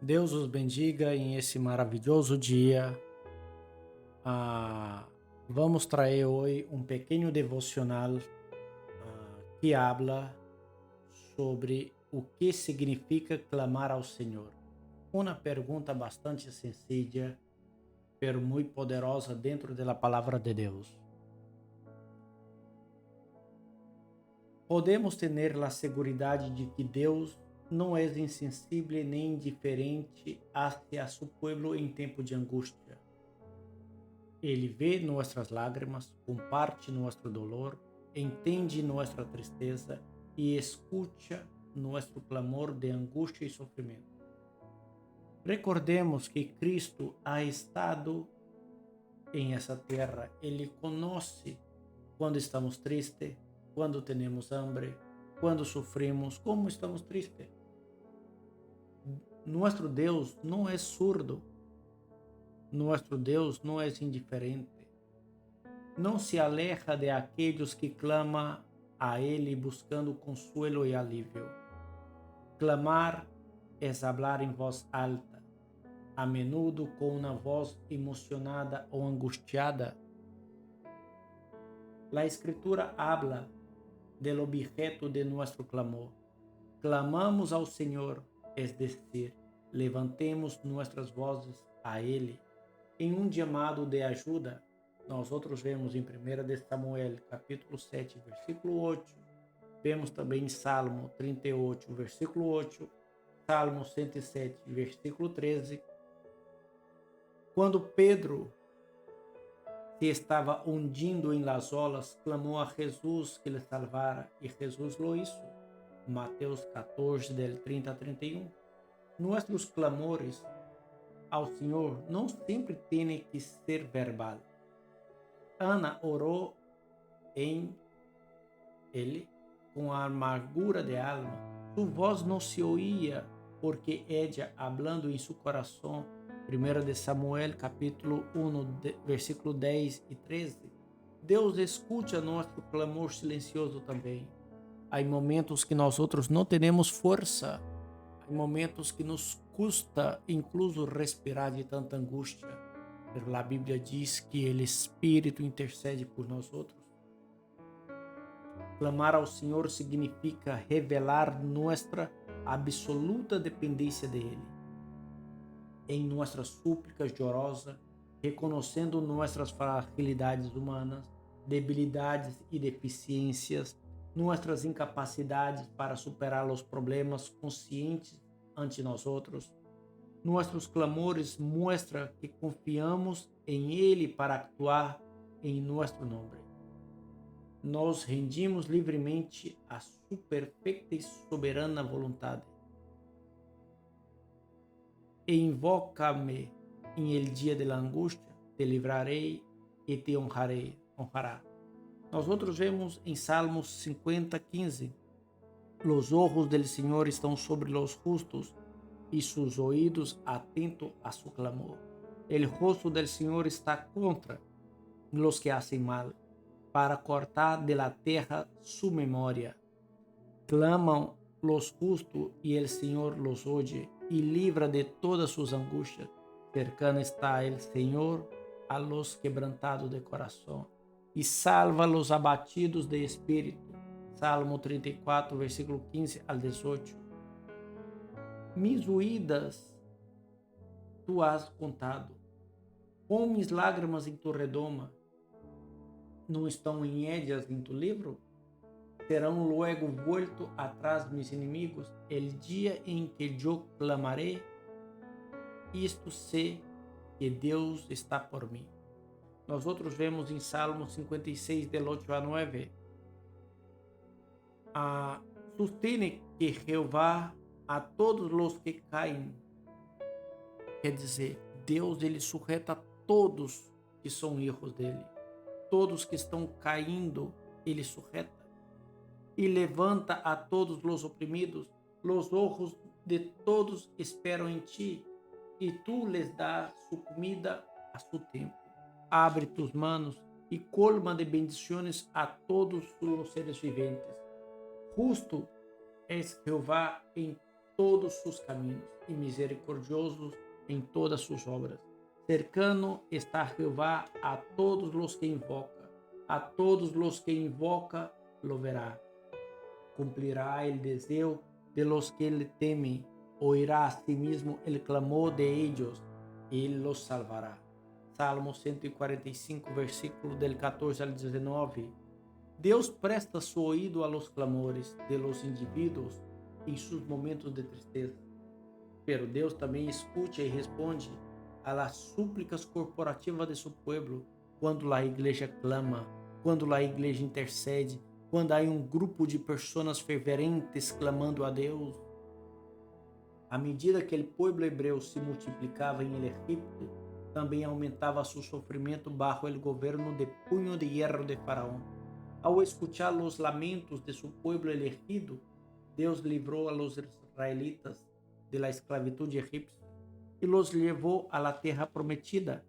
Deus os bendiga em esse maravilhoso dia. Vamos trazer hoje um pequeno devocional que habla sobre o que significa clamar ao Senhor. Uma pergunta bastante sencilla, pero muito poderosa dentro da palavra de Deus. Podemos ter a segurança de que Deus não é insensível nem indiferente hacia seu povo em tempo de angústia. Ele vê nossas lágrimas, comparte nosso dolor, entende nossa tristeza e escuta nosso clamor de angústia e sofrimento. Recordemos que Cristo ha estado em essa terra. Ele conhece quando estamos tristes, quando temos hambre, quando sofremos, como estamos tristes. Nosso Deus não é surdo. Nosso Deus não é indiferente. Não se aleja de aqueles que clamam a Ele buscando consuelo e alívio. Clamar é falar em voz alta, a menudo com uma voz emocionada ou angustiada. A Escritura habla del objeto de nosso clamor. Clamamos ao Senhor, es decir, levantemos nossas vozes a Ele em um chamado de ajuda. Nós outros vemos em 1 de Samuel, capítulo 7, versículo 8. Vemos também em Salmo 38, versículo 8. Salmo 107, versículo 13. Quando Pedro se estava hundindo em las olas, clamou a Jesus que lhe salvara, e Jesus lo hizo. Mateus 14, del 30 a 31. Nossos clamores ao Senhor não sempre têm que ser verbal. Ana orou em ele com a amargura de alma. Sua voz não se oía porque ella, hablando em seu coração, 1 de Samuel, capítulo 1, versículo 10 e 13. Deus escuta nosso clamor silencioso também. Há momentos que nós outros não temos força. Há momentos que nos custa incluso respirar de tanta angústia. Mas a Bíblia diz que o Espírito intercede por nós outros. Clamar ao Senhor significa revelar nossa absoluta dependência dele. Em nossas súplicas chorosas, reconhecendo nossas fragilidades humanas, debilidades e deficiências, nossas incapacidades para superar os problemas conscientes ante nós outros. Nossos clamores mostram que confiamos em Ele para actuar em nosso nome. Nos rendimos livremente a sua perfeita e soberana vontade. E invoca-me em el dia de la angústia, te livrarei e te honrará. Nós outros vemos em Salmos 50, 15. Los ojos del Senhor estão sobre los justos e seus ouvidos atentos a su clamor. El rosto del Senhor está contra los que hacen mal, para cortar de la terra su memória. Clamam los justos e el Senhor los oye e livra de todas suas angústias. Cercano está el Senhor a los quebrantados de coração e salva los abatidos de espírito. Salmo 34, versículo 15 al 18. Mis huidas tu has contado, com mis lágrimas em tu redoma, não estão em ellas em tu livro? Serão luego vuelto atrás mis inimigos, el dia em que eu clamaré, isto sei que Deus está por mim. Nós outros vemos em Salmo 56, del 8 a 9, sustene que Jeová a todos os que caem. Quer dizer, Deus ele sujeta a todos que são filhos dele. Todos que estão caindo, ele sujeta. E levanta a todos os oprimidos. Los ojos de todos esperam em ti, e tu les dás su comida a su tempo. Abre tus manos e colma de bendições a todos os seres viventes. Justo es Jeová en todos sus caminos y misericordioso en todas sus obras. Cercano está Jehová a todos los que invoca, a todos los que invoca lo verá. Cumplirá el deseo de los que le temen, oirá a sí mismo el clamor de ellos, y él los salvará. Salmo 145, versículo del 14 al 19. Deus presta su oído a los clamores de los indivíduos en sus momentos de tristeza, pero Deus também escuta e responde a las súplicas corporativas de su pueblo quando a igreja clama, quando a igreja intercede, quando há um grupo de pessoas ferventes clamando a Deus. À medida que o povo hebreu se multiplicava em Egipto, também aumentava seu sofrimento bajo o governo de punho de hierro de Faraó. Ao escuchar os lamentos de seu povo elegido, Deus livrou a los israelitas de la esclavitud egipcia e los levou a la terra prometida.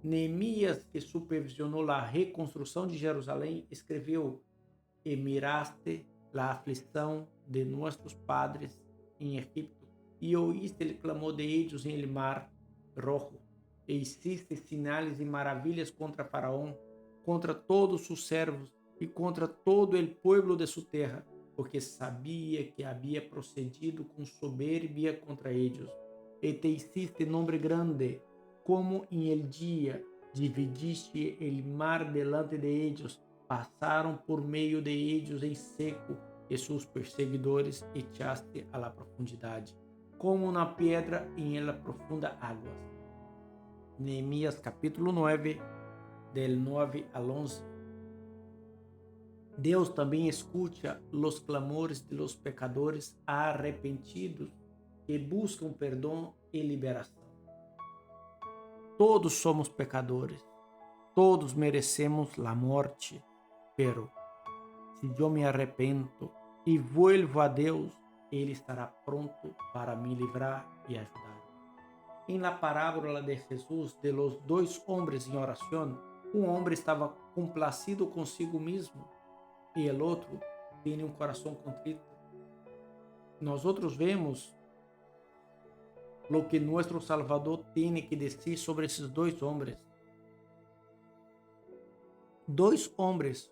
Neemias, que supervisionou a reconstrução de Jerusalém, escreveu: "E miraste la aflição de nossos padres em Egipto, e oíste el clamor de ellos em el mar rojo, e hiciste sinais e maravilhas contra Faraó, contra todos sus servos e contra todo el pueblo de su terra, porque sabia que havia procedido com soberbia contra ellos. E te hiciste nombre grande, como em el dia dividiste el mar delante de ellos, passaram por meio de ellos em seco, e seus perseguidores echaste a la profundidade, como na pedra em la profunda águas." Neemias capítulo 9, del 9 al 11. Deus também escuta os clamores de los pecadores arrepentidos que buscam perdão e liberação. Todos somos pecadores, todos merecemos a morte, pero se eu me arrepento e vuelvo a Deus, Ele estará pronto para me livrar e ajudar. Em la parábola de Jesus de los dois homens em oração, homem estava complacido consigo mesmo e o outro tinha um coração contrito. Nós outros vemos lo que nosso Salvador tem que dizer sobre esses dois homens. Dois homens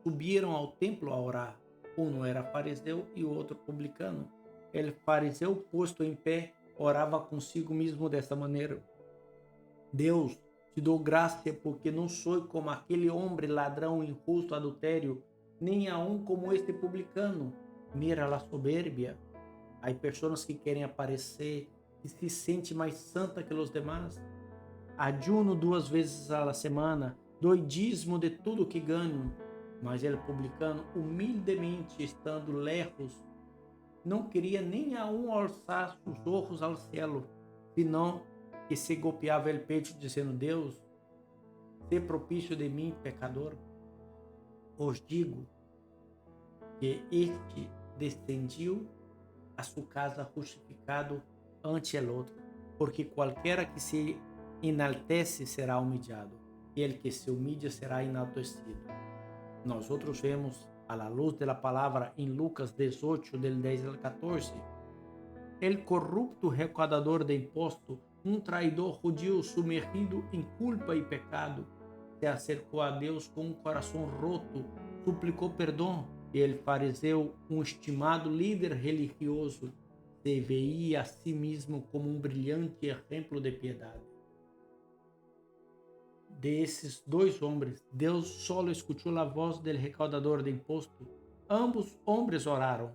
subiram ao templo a orar. Um era fariseu e o outro publicano. O fariseu, posto em pé, orava consigo mesmo dessa maneira: "Deus, te dou graça porque não sou como aquele homem ladrão, injusto, adultério, nem aun como este publicano. Mira a soberbia." Há pessoas que querem aparecer e se sentem mais santa que os demais. Ayuno 2 vezes a la semana, dou dízimo de tudo que ganho, mas ele publicano, humildemente estando lejos, não queria nem aun alçar seus olhos ao céu, senão que se golpeava o peito dizendo: "Deus, se propício de mim, pecador." Os digo que este descendiu a sua casa justificado ante el outro, porque qualquer que se enaltece será humilhado, e el que se humilha será enaltecido. Nós outros vemos a la luz de la palavra em Lucas 18, del 10 al 14. El corrupto recaudador de imposto, traidor judío sumergido em culpa e pecado, se acercou a Deus com um coração roto, suplicou perdão, e el fariseu, estimado líder religioso, se veía a si mesmo como brilhante exemplo de piedade. Desses dois homens, Deus solo escutou a voz del recaudador de imposto. Ambos homens oraram,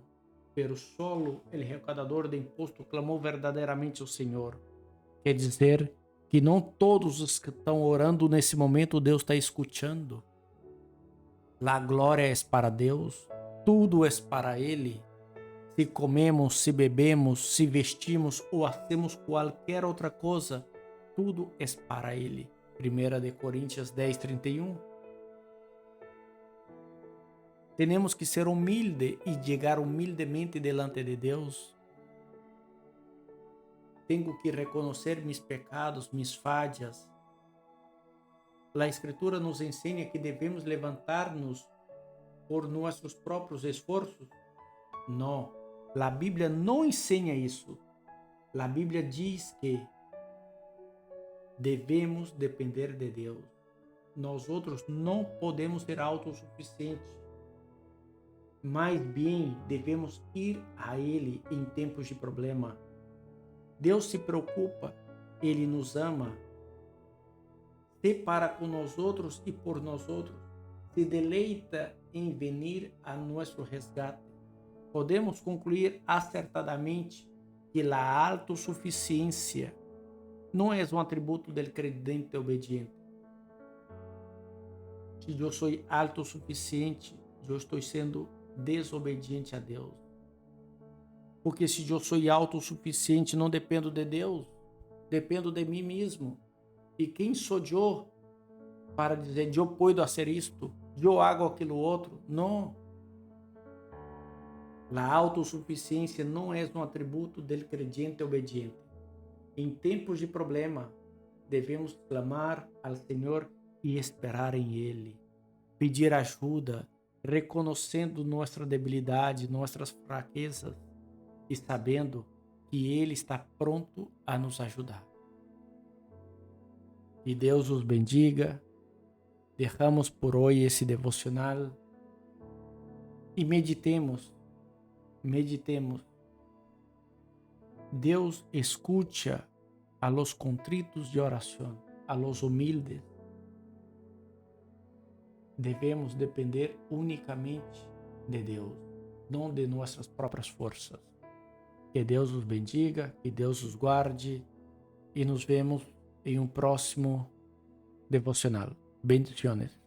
pero solo el recaudador de imposto clamou verdadeiramente ao Senhor. Quer dizer que não todos os que estão orando nesse momento Deus está escutando. La glória é para Deus, tudo é para Ele. Se comemos, se bebemos, se vestimos ou hacemos qualquer outra coisa, tudo é para Ele. 1 de Coríntios 10, 31. Temos que ser humildes e chegar humildemente delante de Deus. Tenho que reconhecer mis pecados, mis falhas. A Escritura nos ensina que devemos levantar-nos por nossos próprios esforços. Não. A Bíblia não ensina isso. A Bíblia diz que devemos depender de Deus. Nós outros não podemos ser autossuficientes. Mais bem, devemos ir a Ele em tempos de problema. Deus se preocupa, Ele nos ama, se para com nós outros e por nós outros, se deleita em venir a nosso resgate. Podemos concluir acertadamente que a autossuficiência não é um atributo do credente obediente. Se eu sou autossuficiente, eu estou sendo desobediente a Deus. Porque se eu sou autossuficiente, não dependo de Deus, dependo de mim mesmo. E quem sou eu para dizer, eu posso fazer isto, eu hago aquilo outro? Não. A autossuficiência não é um atributo do crente obediente. Em tempos de problema, devemos clamar ao Senhor e esperar em Ele. Pedir ajuda, reconhecendo nossa debilidade, nossas fraquezas e sabendo que Ele está pronto a nos ajudar. Que Deus os bendiga. Derramos por hoje esse devocional e meditemos. Deus escucha a los contritos de oração, a los humildes. Devemos depender unicamente de Deus, não de nossas próprias forças. Que Deus os bendiga, que Deus os guarde e nos vemos em um próximo devocional. Bendiciones.